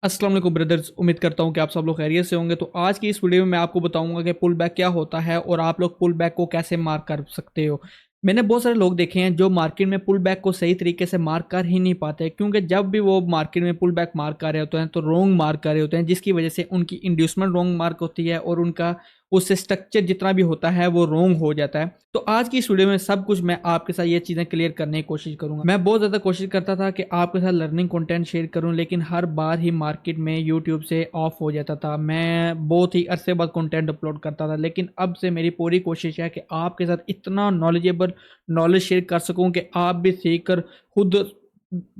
अस्सलाम वालेकुम ब्रदर्स, उम्मीद करता हूँ कि आप सब लोग खैरियत से होंगे। तो आज की इस वीडियो में मैं आपको बताऊंगा कि पुल बैक क्या होता है और आप लोग पुल बैक को कैसे मार्क कर सकते हो। मैंने बहुत सारे लोग देखे हैं जो मार्केट में पुल बैक को सही तरीके से मार्क कर ही नहीं पाते, क्योंकि जब भी वो मार्केट में पुल बैक मार्क कर रहे होते हैं तो रॉन्ग मार्क कर रहे होते हैं, जिसकी वजह से उनकी इंड्यूसमेंट रॉन्ग मार्क होती है और उनका उससे स्ट्रक्चर जितना भी होता है वो रॉन्ग हो जाता है। तो आज की इस वीडियो में सब कुछ मैं आपके साथ ये चीज़ें क्लियर करने की कोशिश करूंगा। मैं बहुत ज़्यादा कोशिश करता था कि आपके साथ लर्निंग कंटेंट शेयर करूं, लेकिन हर बार ही मार्केट में यूट्यूब से ऑफ हो जाता था। मैं बहुत ही अरसे बाद कंटेंट अपलोड करता था, लेकिन अब से मेरी पूरी कोशिश है कि आपके साथ इतना नॉलेजेबल नॉलेज शेयर कर सकूं कि आप भी सीख कर खुद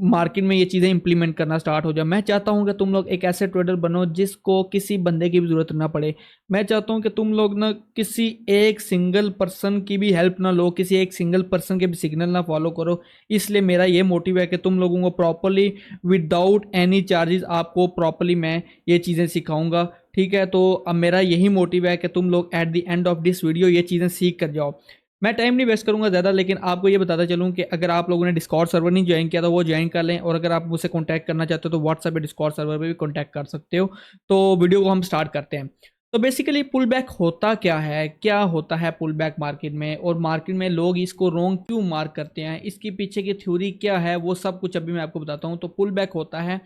मार्केट में ये चीज़ें इंप्लीमेंट करना स्टार्ट हो जाए। मैं चाहता हूं कि तुम लोग एक ऐसे ट्रेडर बनो जिसको किसी बंदे की भी ज़रूरत ना पड़े। मैं चाहता हूं कि तुम लोग ना किसी एक सिंगल पर्सन की भी हेल्प ना लो, किसी एक सिंगल पर्सन के भी सिग्नल ना फॉलो करो। इसलिए मेरा ये मोटिव है कि तुम लोगों को प्रॉपरली विदाउट एनी चार्जेस आपको प्रॉपरली मैं ये चीज़ें सिखाऊंगा। ठीक है, तो अब मेरा यही मोटिव है कि तुम लोग at the end of this video ये चीज़ें सीख कर जाओ। मैं टाइम नहीं वेस्ट करूंगा ज़्यादा, लेकिन आपको ये बताता चलूं कि अगर आप लोगों ने डिस्कॉर्ड सर्वर नहीं ज्वाइन किया तो वो ज्वाइन कर लें, और अगर आप मुझसे कॉन्टैक्ट करना चाहते हो तो व्हाट्सएप पे डिस्कॉर्ड सर्वर पे भी कॉन्टैक्ट कर सकते हो। तो वीडियो को हम स्टार्ट करते हैं। तो बेसिकली पुल बैक होता क्या है, क्या होता है पुल बैक मार्केट में, और मार्केट में लोग इसको रॉन्ग क्यों मार्क करते हैं, इसके पीछे की थ्योरी क्या है, वो सब कुछ अभी मैं आपको बताता हूँ। तो पुल बैक होता है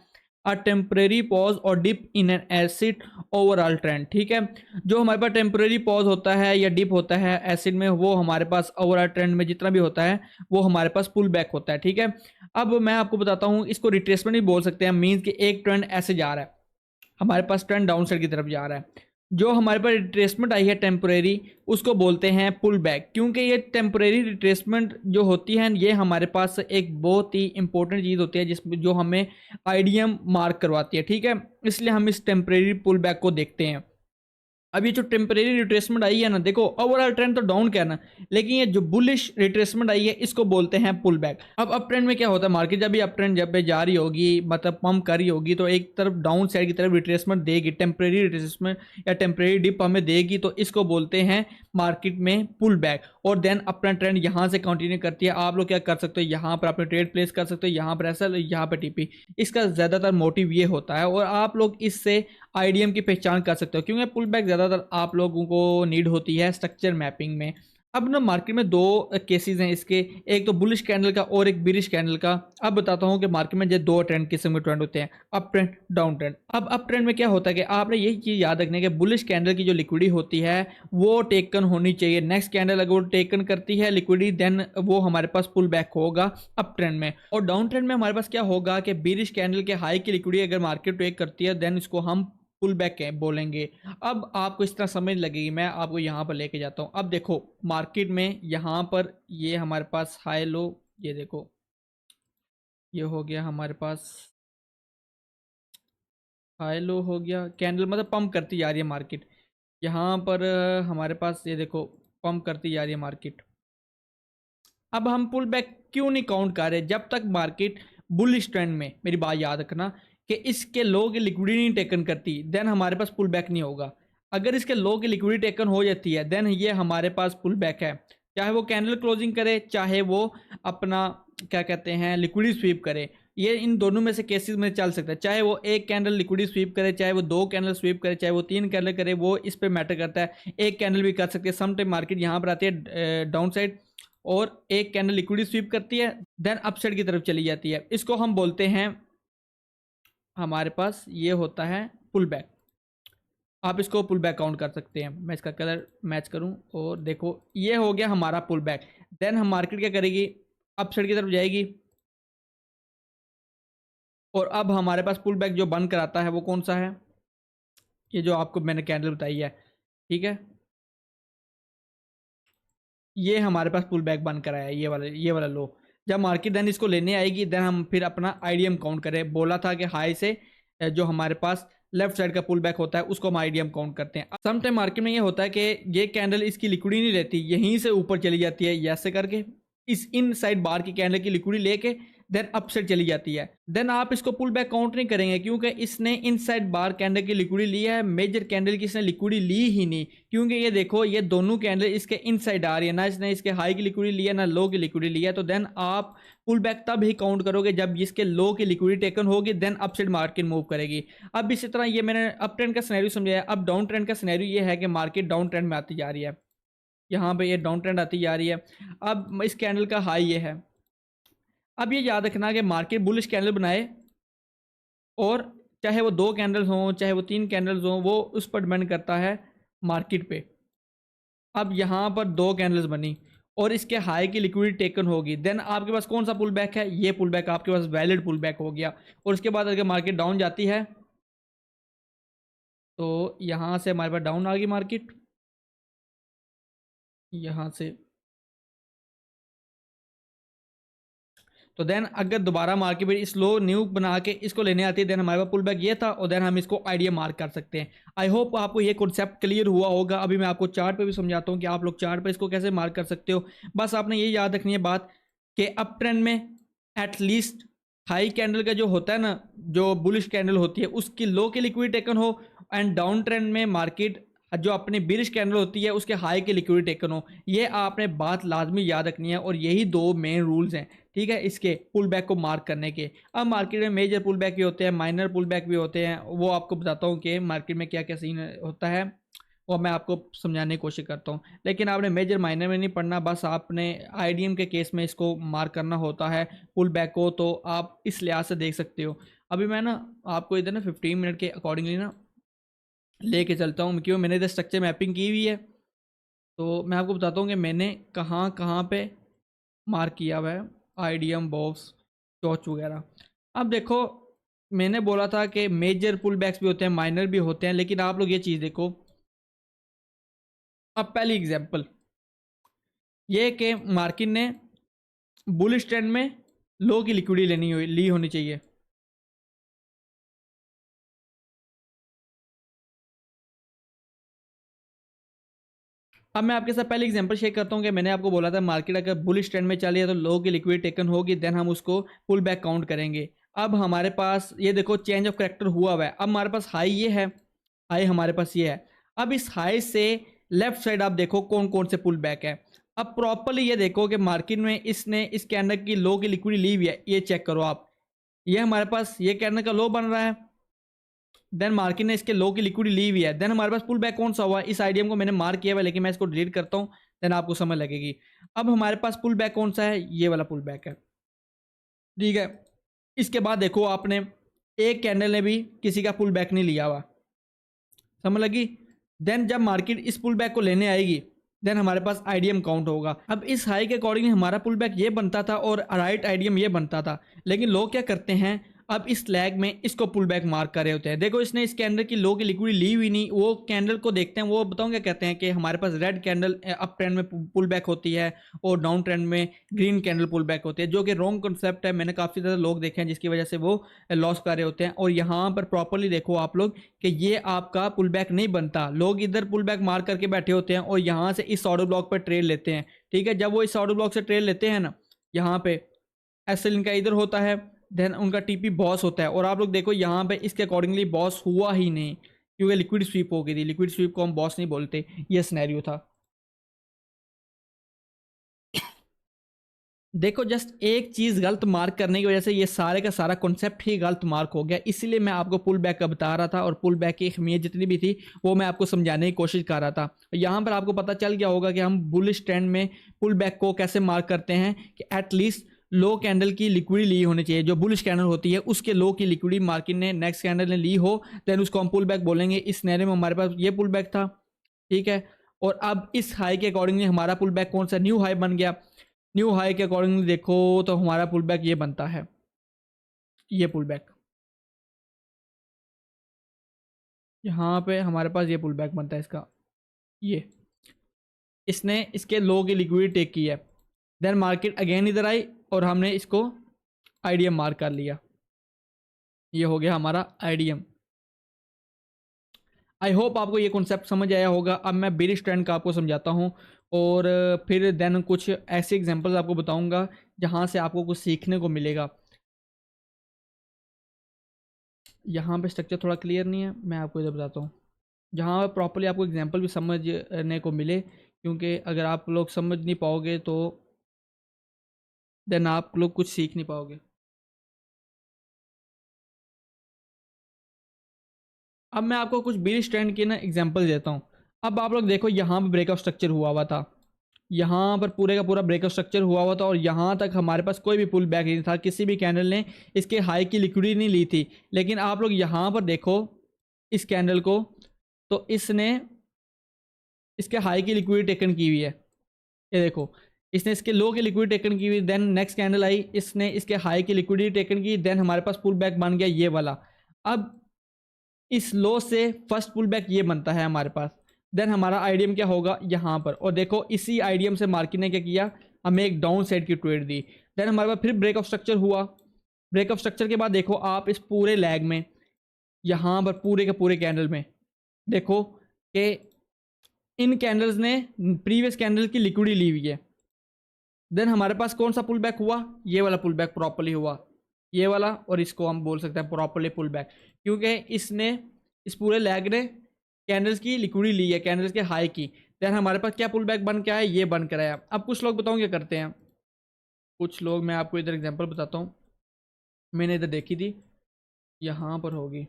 अ टेम्परेरी पॉज और dip in an acid overall trend. ठीक है, जो हमारे पास टेम्परेरी पॉज होता है या डिप होता है एसिड में, वो हमारे पास ओवरऑल ट्रेंड में जितना भी होता है वो हमारे पास पुल बैक होता है। ठीक है, अब मैं आपको बताता हूँ, इसको रिट्रेसमेंट भी बोल सकते हैं। मीन्स कि एक ट्रेंड ऐसे जा रहा है, हमारे पास ट्रेंड डाउन साइड की तरफ जा रहा है, जो हमारे पास रिट्रेसमेंट आई है टेम्परेरी, उसको बोलते हैं पुल बैक। क्योंकि ये टेम्परेरी रिट्रेसमेंट जो होती है ये हमारे पास एक बहुत ही इंपॉर्टेंट चीज़ होती है जिसमें जो हमें आईडीएम मार्क करवाती है। ठीक है, इसलिए हम इस टेम्परेरी पुल बैक को देखते हैं। अब ये जो टेम्परेरी रिट्रेसमेंट आई है ना, देखो ओवरऑल ट्रेंड तो डाउन का है ना, लेकिन ये जो बुलिश रिट्रेसमेंट आई है इसको बोलते हैं पुल बैक। अब अप ट्रेंड में क्या होता है, मार्केट जब भी अप ट्रेंड जब पे जा रही होगी, मतलब पंप कर रही होगी, तो एक तरफ डाउन साइड की तरफ रिट्रेसमेंट देगी, टेम्परेरी रिट्रेसमेंट या टेम्परेरी डिप हमें देगी, तो इसको बोलते हैं मार्केट में पुल बैक। और देन अपना ट्रेंड यहाँ से कंटिन्यू करती है। आप लोग क्या कर सकते हो, यहाँ पर अपने ट्रेड प्लेस कर सकते हो, यहाँ पर एसएल, यहाँ पर टीपी। इसका ज़्यादातर मोटिव ये होता है, और आप लोग इससे आईडीएम की पहचान कर सकते हो, क्योंकि पुल बैक ज़्यादातर आप लोगों को नीड होती है स्ट्रक्चर मैपिंग में। अब ना मार्केट में दो केसेस हैं इसके, एक तो बुलिश कैंडल का और एक बिरिश कैंडल का। अब बताता हूँ कि मार्केट में जो दो ट्रेंड किस्म के ट्रेंड होते हैं, अप ट्रेंड डाउन ट्रेंड। अब अप ट्रेंड में क्या होता है कि आपने यही चीज़ याद रखनी है कि बुलिश कैंडल की जो लिक्विडिटी होती है वो टेकन होनी चाहिए। नेक्स्ट कैंडल अगर वो टेकन करती है लिक्विडिटी, देन वो हमारे पास पुल बैक होगा अप ट्रेंड में। और डाउन ट्रेंड में हमारे पास क्या होगा कि बिरिश कैंडल के हाई की लिक्विडिटी अगर मार्केट टेक करती है, देन इसको हम पुल बैक है बोलेंगे। अब आपको इस तरह समझ लगेगी, मैं आपको यहाँ पर लेके जाता हूँ। अब देखो मार्केट में यहाँ पर ये हमारे पास हाई लो, ये देखो ये हो गया हमारे पास हाई लो हो गया, कैंडल मतलब पंप करती जा रही है मार्केट। यहाँ पर हमारे पास ये देखो पंप करती जा रही है मार्केट। अब हम पुल बैक क्यों नहीं काउंट कर रहे, जब तक मार्केट बुलिश ट्रेंड में, मेरी बात याद रखना कि इसके लो की लिक्विडिटी नहीं टेकन करती, देन हमारे पास पुल बैक नहीं होगा। अगर इसके लो की लिक्विडिटी टेकन हो जाती है, देन ये हमारे पास पुल बैक है। चाहे वो कैंडल क्लोजिंग करे, चाहे वो अपना क्या कहते हैं लिक्विडिटी स्वीप करे, ये इन दोनों में से केसेस में चल सकता है। चाहे वो एक कैंडल लिक्विडिटी स्वीप करे, चाहे वो दो कैंडल स्वीप करे, चाहे वो तीन कैंडल करे, वो इस पर मैटर करता है। एक कैंडल भी कर सकती है, सम टाइम मार्केट यहाँ पर आती है डाउन साइड और एक कैंडल लिक्विडिटी स्वीप करती है, देन अपसाइड की तरफ चली जाती है। इसको हम बोलते हैं, हमारे पास ये होता है पुल बैक। आप इसको पुल बैक काउंट कर सकते हैं। मैं इसका कलर मैच करूं और देखो ये हो गया हमारा पुल बैक। देन हम मार्केट क्या करेगी, अपसाइड की तरफ जाएगी। और अब हमारे पास पुल बैक जो बन कर आता है वो कौन सा है, ये जो आपको मैंने कैंडल बताई है। ठीक है, ये हमारे पास पुल बैक बन कर आया है, ये वाला लो। जब मार्केट देन इसको लेने आएगी, देन हम फिर अपना आईडीएम काउंट करें। बोला था कि हाई से जो हमारे पास लेफ्ट साइड का पुल बैक होता है उसको हम आईडीएम काउंट करते हैं। सम टाइम मार्केट में ये होता है कि ये कैंडल इसकी लिक्विडिटी नहीं रहती, यहीं से ऊपर चली जाती है ऐसे करके, इस इन साइड बार की कैंडल की लिक्विडिटी लेके देन अपसाइड चली जाती है, देन आप इसको पुल बैक काउंट नहीं करेंगे क्योंकि इसने इनसाइड बार कैंडल की लिक्विडिटी ली है, मेजर कैंडल की इसने लिक्विडिटी ली ही नहीं, क्योंकि ये देखो ये दोनों कैंडल इसके इनसाइड आ रही है, ना इसने इसके हाई की लिक्विडिटी ली है ना लो की लिक्विडिटी ली है। तो देन आप पुल बैक तब ही काउंट करोगे जब इसके लो की लिक्विडिटी टेकन होगी, देन अपसाइड मार्केट मूव करेगी। अब इसी तरह ये मैंने अप ट्रेंड का सिनेरियो समझाया। अब डाउन ट्रेंड का सिनेरियो ये है कि मार्केट डाउन ट्रेंड में आती जा रही है, यहाँ पे ये डाउन ट्रेंड आती जा रही है। अब इस कैंडल का हाई ये है। अब ये याद रखना कि मार्केट बुलिश कैंडल बनाए, और चाहे वो 2 कैंडल्स हों चाहे वो 3 कैंडल्स हों, वो उस पर डिपेंड करता है मार्केट पे। अब यहाँ पर 2 कैंडल्स बनी और इसके हाई की लिक्विडिटी टेकन होगी, देन आपके पास कौन सा पुल बैक है, ये पुल बैक आपके पास वैलिड पुल बैक हो गया। और उसके बाद अगर मार्केट डाउन जाती है तो यहाँ से हमारे पास डाउन आ गई मार्केट, यहाँ से। तो देन अगर दोबारा मार्केट में स्लो न्यू बना के इसको लेने आती है, देन हमारे पास पुल बैक ये था, और देन हम इसको आइडिया मार्क कर सकते हैं। आई होप आपको ये कॉन्सेप्ट क्लियर हुआ होगा। अभी मैं आपको चार्ट पे भी समझाता हूँ कि आप लोग चार्ट पे इसको कैसे मार्क कर सकते हो। बस आपने ये याद रखनी है बात कि अप ट्रेंड में एटलीस्ट हाई कैंडल का जो होता है ना, जो बुलिश कैंडल होती है, उसकी लो की लिक्विडिटी टेकन हो, एंड डाउन ट्रेंड में मार्केट जो अपनी बिरिश कैंडल होती है उसके हाई की लिक्विडिटी टेकन हो। ये आपने बात लाजमी याद रखनी है, और यही 2 मेन रूल्स हैं, ठीक है, इसके पुल बैक को मार्क करने के। अब मार्केट में मेजर पुल बैक भी होते हैं, माइनर पुल बैक भी होते हैं, वो आपको बताता हूँ कि मार्केट में क्या क्या सीन होता है, और मैं आपको समझाने की कोशिश करता हूँ। लेकिन आपने मेजर माइनर में नहीं पढ़ना, बस आपने आईडीएम के केस में इसको मार्क करना होता है पुल बैक को, तो आप इस लिहाज से देख सकते हो। अभी मैं ना आपको इधर ना 15 मिनट के अकॉर्डिंगली ना लेके चलता हूँ, क्योंकि मैंने इधर स्ट्रक्चर मैपिंग की हुई है, तो मैं आपको बताता हूँ कि मैंने कहाँ कहाँ पे मार्क किया हुआ है आईडीएम बॉक्स टॉर्च वगैरह। अब देखो मैंने बोला था कि मेजर पुल बैक्स भी होते हैं, माइनर भी होते हैं, लेकिन आप लोग ये चीज़ देखो। अब पहली एग्जांपल ये कि मार्केट ने बुलिश ट्रेंड में लो की लिक्विडिटी ली होनी चाहिए। अब मैं आपके साथ पहले एग्जांपल शेयर करता हूँ कि मैंने आपको बोला था मार्केट अगर बुलिश ट्रेंड में चली है तो लो की लिक्विडिटी टेकन होगी, देन हम उसको पुल बैक काउंट करेंगे। अब हमारे पास ये देखो चेंज ऑफ करेक्टर हुआ हुआ है। अब हमारे पास हाई ये है, हाई हमारे पास ये है। अब इस हाई से लेफ्ट साइड आप देखो कौन कौन से पुल बैक है। अब प्रॉपरली ये देखो कि मार्केट में इसने इस कैंडल की लो की लिक्विडिटी ली हुई है, ये चेक करो आप। ये हमारे पास ये कैंडल का लो बन रहा है, देन मार्केट ने इसके लो की लिक्विडिटी ली हुई है, देन हमारे पास पुल बैक कौन सा हुआ है, इस आईडीएम को मैंने मार्क किया हुआ है, लेकिन मैं इसको डिलीट करता हूँ, देन आपको समझ लगेगी। अब हमारे पास पुल बैक कौन सा है, ये वाला पुल बैक है, ठीक है। इसके बाद देखो आपने एक कैंडल ने भी किसी का पुल बैक नहीं लिया हुआ, समझ लगी। देन जब मार्केट इस पुल बैक को लेने आएगी, देन हमारे पास आईडीएम काउंट होगा। अब इस हाई के अकॉर्डिंग हमारा पुल बैक ये बनता था और राइट आईडीएम ये बनता था, लेकिन लोग क्या करते हैं, अब इस लैग में इसको पुल बैक मार्क कर रहे होते हैं। देखो इसने इस कैंडल की लो की लिक्विडिटी ली हुई नहीं, वो कैंडल को देखते हैं, वो बताऊँ क्या कहते हैं कि हमारे पास रेड कैंडल अप ट्रेंड में पुल बैक होती है और डाउन ट्रेंड में ग्रीन कैंडल पुल बैक होती है, जो कि रॉन्ग कॉन्सेप्ट है। मैंने काफ़ी ज़्यादा लोग देखे हैं जिसकी वजह से वो लॉस कर रहे होते हैं। और यहाँ पर प्रॉपरली देखो आप लोग कि ये आपका पुल बैक नहीं बनता, लोग इधर पुल बैक मार्क करके बैठे होते हैं और यहाँ से इस ऑर्डर ब्लॉक पर ट्रेड लेते हैं, ठीक है। जब वो इस ऑर्डर ब्लॉक से ट्रेड लेते हैं ना, यहाँ पे एसएल इनका इधर होता है, देन उनका टीपी बॉस होता है, और आप लोग देखो यहाँ पे इसके अकॉर्डिंगली बॉस हुआ ही नहीं, क्योंकि लिक्विड स्वीप हो गई थी। लिक्विड स्वीप को हम बॉस नहीं बोलते, ये सिनेरियो था। देखो जस्ट एक चीज गलत मार्क करने की वजह से ये सारे का सारा कॉन्सेप्ट ही गलत मार्क हो गया, इसीलिए मैं आपको पुल बैक का बता रहा था, और पुल बैक की अहमियत जितनी भी थी वो मैं आपको समझाने की कोशिश कर रहा था। यहाँ पर आपको पता चल गया होगा कि हम बुलिश ट्रेंड में पुल बैक को कैसे मार्क करते हैं कि एटलीस्ट लो कैंडल की लिक्विडिटी ली होनी चाहिए, जो बुलिश कैंडल होती है उसके लो की लिक्विडिटी मार्केट ने नेक्स्ट कैंडल ने ली हो, देन उसको हम पुल बैक बोलेंगे। इस सिनेरियो में हमारे पास ये पुल बैक था, ठीक है। और अब इस हाई के अकॉर्डिंगली हमारा पुल बैक कौन सा न्यू हाई बन गया। न्यू हाई के अकॉर्डिंगली देखो तो हमारा पुल बैक ये बनता है, ये पुल बैक यहाँ पे हमारे पास ये पुल बैक बनता है इसका, ये इसने इसके लो की लिक्विडिटी टेक की है, देन मार्केट अगेन इधर आई और हमने इसको आईडीएम मार्क कर लिया, ये हो गया हमारा आईडीएम। आई होप आपको ये कॉन्सेप्ट समझ आया होगा। अब मैं बेरिश ट्रेंड का आपको समझाता हूँ, और फिर देन कुछ ऐसे एग्जांपल्स आपको बताऊंगा जहाँ से आपको कुछ सीखने को मिलेगा। यहाँ पे स्ट्रक्चर थोड़ा क्लियर नहीं है, मैं आपको इधर बताता हूँ जहाँ प्रॉपर्ली आपको एग्जांपल भी समझने को मिले, क्योंकि अगर आप लोग समझ नहीं पाओगे तो देन आप लोग कुछ सीख नहीं पाओगे। अब मैं आपको कुछ बिल स्टैंड की ना एग्जांपल देता हूँ। अब आप लोग देखो, यहाँ पर ब्रेकआउट स्ट्रक्चर हुआ था, यहाँ पर पूरे का पूरा ब्रेकआउट स्ट्रक्चर हुआ था और यहाँ तक हमारे पास कोई भी पुल बैक नहीं था, किसी भी कैंडल ने इसके हाई की लिक्विडिटी नहीं ली थी। लेकिन आप लोग यहाँ पर देखो इस कैंडल को, तो इसने इसके हाई की लिक्विडिटी टेकन की हुई है, ये देखो इसने इसके लो की लिक्विडिटी टेकन की हुई, देन नेक्स्ट कैंडल आई, इसने इसके हाई की लिक्विडिटी टेकन की, देन हमारे पास पुल बैक बन गया ये वाला। अब इस लो से फर्स्ट पुल बैक ये बनता है हमारे पास, देन हमारा आईडीएम क्या होगा यहाँ पर, और देखो इसी आईडीएम से मार्केट ने क्या किया, हमें एक डाउन साइड की ट्रेड दी। देन हमारे पास फिर ब्रेकआउट स्ट्रक्चर हुआ, ब्रेकआउट स्ट्रक्चर के बाद देखो आप इस पूरे लैग में, यहाँ पर पूरे के पूरे कैंडल में देखो कि इन कैंडल्स ने प्रीवियस कैंडल की लिक्विडिटी ली हुई है। देन हमारे पास कौन सा पुल बैक हुआ, ये वाला पुल बैक प्रॉपर्ली हुआ, ये वाला, और इसको हम बोल सकते हैं प्रॉपर्ली पुल बैक, क्योंकि इसने इस पूरे लैग ने कैंडल्स की लिक्विडिटी ली है, कैंडल्स के हाई की। देन हमारे पास क्या पुल बैक बन के आया, ये बन कर आया। अब कुछ लोग बताऊँ क्या करते हैं, कुछ लोग, मैं आपको इधर एग्जांपल बताता हूँ, मैंने इधर देखी थी, यहाँ पर होगी,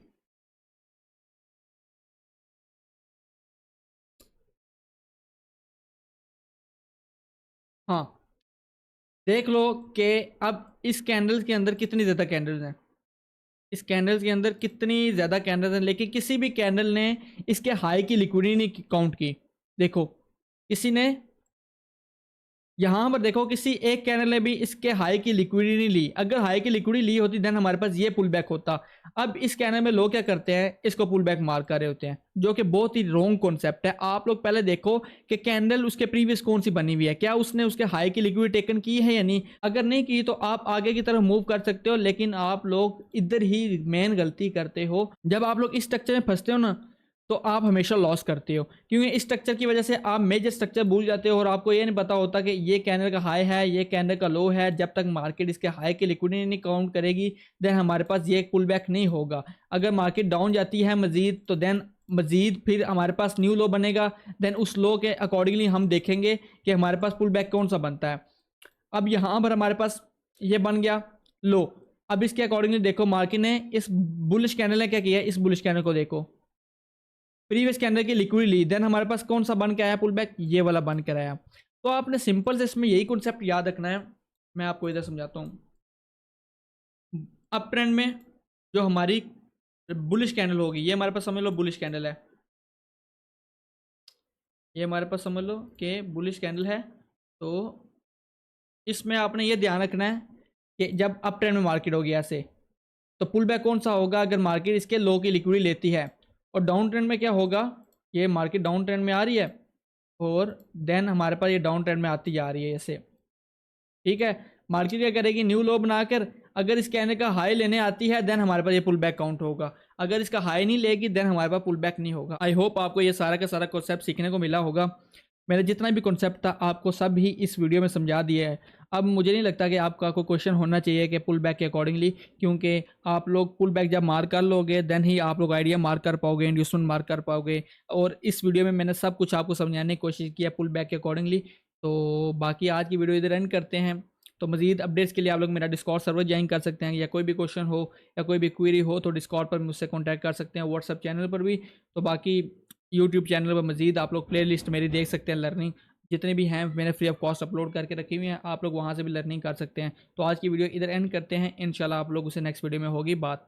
हाँ देख लो कि अब इस कैंडल्स के अंदर कितनी ज़्यादा कैंडल्स हैं, इस कैंडल्स के अंदर कितनी ज़्यादा कैंडल्स हैं, लेकिन किसी भी कैंडल ने इसके हाई की लिक्विडिटी नहीं काउंट की। देखो किसी ने यहाँ पर देखो किसी एक कैंडल ने भी इसके हाई की लिक्विडिटी नहीं ली, अगर हाई की लिक्विडिटी ली होती देन हमारे पास ये पुल बैक होता। अब इस कैंडल में लोग क्या करते हैं, इसको पुल बैक मार कर रहे होते हैं, जो कि बहुत ही रॉन्ग कॉन्सेप्ट है। आप लोग पहले देखो कि कैंडल उसके प्रीवियस कौन सी बनी हुई है, क्या उसने उसके हाई की लिक्विडिटी टेकन की है या नहीं। अगर नहीं की तो आप आगे की तरफ मूव कर सकते हो, लेकिन आप लोग इधर ही मेन गलती करते हो। जब आप लोग इस स्ट्रक्चर में फंसते हो ना, तो आप हमेशा लॉस करते हो, क्योंकि इस स्ट्रक्चर की वजह से आप मेजर स्ट्रक्चर भूल जाते हो और आपको ये नहीं पता होता कि ये कैंडल का हाई है, ये कैंडल का लो है। जब तक मार्केट इसके हाई की लिक्विडिटी नहीं काउंट करेगी देन हमारे पास ये पुल बैक नहीं होगा। अगर मार्केट डाउन जाती है मजीद, तो देन मजीद फिर हमारे पास न्यू लो बनेगा, देन उस लो के अकॉर्डिंगली हम देखेंगे कि हमारे पास पुल बैक कौन सा बनता है। अब यहाँ पर हमारे पास ये बन गया लो। अब इसके अकॉर्डिंगली देखो मार्केट ने इस बुलिश कैंडल ने क्या किया, इस बुलिश कैंडल को देखो, प्रीवियस कैंडल की लिक्विड ली, देन हमारे पास कौन सा बन के आया पुल बैक, ये वाला बन कर आया। तो आपने सिंपल से इसमें यही कॉन्सेप्ट याद रखना है। मैं आपको इधर समझाता हूँ, अप ट्रेंड में जो हमारी बुलिश कैंडल होगी, ये हमारे पास समझ लो बुलिश कैंडल है, ये हमारे पास समझ लो कि बुलिश कैंडल है। तो इसमें आपने ये ध्यान रखना है कि जब अप ट्रेंड में मार्केट होगी ऐसे, तो पुल बैक कौन सा होगा, अगर मार्केट इसके लो की लिक्विडिटी लेती है। और डाउन ट्रेंड में क्या होगा, ये मार्केट डाउन ट्रेंड में आ रही है और देन हमारे पास ये डाउन ट्रेंड में आती जा रही है ऐसे, ठीक है। मार्केट क्या करेगी, न्यू लो बनाकर अगर इस कैंडल का हाई लेने आती है देन हमारे पास ये पुल बैक काउंट होगा, अगर इसका हाई नहीं लेगी देन हमारे पास पुल बैक नहीं होगा। आई होप आपको ये सारा का सारा कॉन्सेप्ट सीखने को मिला होगा। मैंने जितना भी कॉन्सेप्ट था आपको सब ही इस वीडियो में समझा दिया है। अब मुझे नहीं लगता कि आपका कोई क्वेश्चन होना चाहिए कि पुल बैक के अकॉर्डिंगली, क्योंकि आप लोग पुल बैक जब मार कर लोगे देन ही आप लोग आइडिया मार कर पाओगे, इंड्यूसमेंट मार कर पाओगे। और इस वीडियो में मैंने सब कुछ आपको समझाने की कोशिश किया पुल बैक के अकॉर्डिंगली। तो बाकी आज की वीडियो इधर एंड करते हैं। तो मजीद अपडेट्स के लिए आप लोग मेरा डिस्कॉर्ड सर्वर ज्वाइन कर सकते हैं, या कोई भी क्वेश्चन हो या कोई भी क्वेरी हो तो डिस्कॉर्ड पर मुझसे कॉन्टैक्ट कर सकते हैं, व्हाट्सअप चैनल पर भी। तो बाकी यूट्यूब चैनल पर मजीद आप लोग प्ले लिस्ट मेरी देख सकते हैं, लर्निंग जितने भी हैं मैंने फ्री ऑफ कॉस्ट अपलोड करके रखी हुई हैं, आप लोग वहाँ से भी लर्निंग कर सकते हैं। तो आज की वीडियो इधर एंड करते हैं, इंशाल्लाह आप लोग उसे नेक्स्ट वीडियो में होगी बात।